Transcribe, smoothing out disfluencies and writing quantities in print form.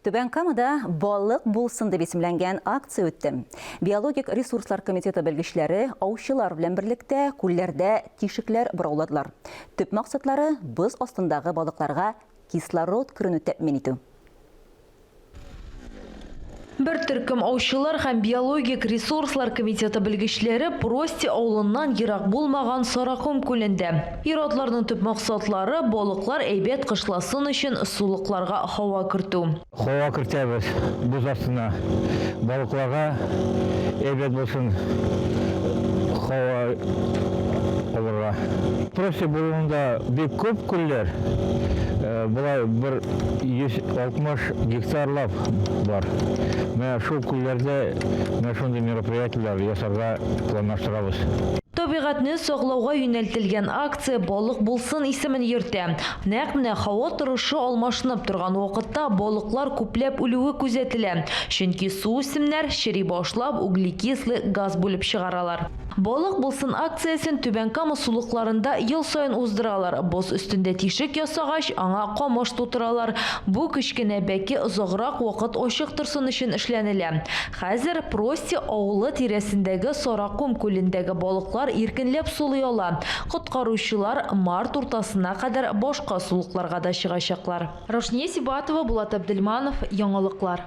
Түбән Камада балык булсын дип исемләнгән акция үтте. Биологик ресурслар комитеты белгечләре аучылар белән берлектә күлләрдә тишекләр бұрауладылар. Төп максатлары боз астындагы балыкларга кислород киреүне тәэмин итү. Бір төркем аучылар һәм биологик ресурслар комитеты белгечләре Прости авылыннан ерак булмаган Саракум күлендә. Ир-атларның төп максатлары балыклар әйбәт кышласын өчен сулыкларга һава кертү. Һава кертәбез буз астына. Балыкларга әйбәт булсын һава алырга. Прости булганда бик күп күлләр. Булай бер 160 гектарлап бар. Менә шул күлләрдә шундый мероприятиеләр ясарга планлаштырабыз. Табигатьне саклауга юнәлтелгән акция балык булсын исемен йөртә. Нәкъ менә һава торышы алмашынып торган вакытта балыклар күпләп үлүе күзәтелә. Чөнки су исемнәр чери башлап углекислый газ булып чыгаралар. Балык булсын акциясен Түбән Кама сулыкларында ел сайын уздыралар. Боз өстендә тишек ясагач, аңа камыш тутыралар. Бу кечкенә бәке озаграк вакыт ачык торсын өчен эшләнелә. Хәзер Прости авылы тирәсендәге Саракум күлендәге балыклар иркенләп сулый ала. Коткаручылар март уртасына кадәр башка сулыкларга да чыгачаклар. Рошния Сибатова, Булат Абдельманов, Яңалыклар.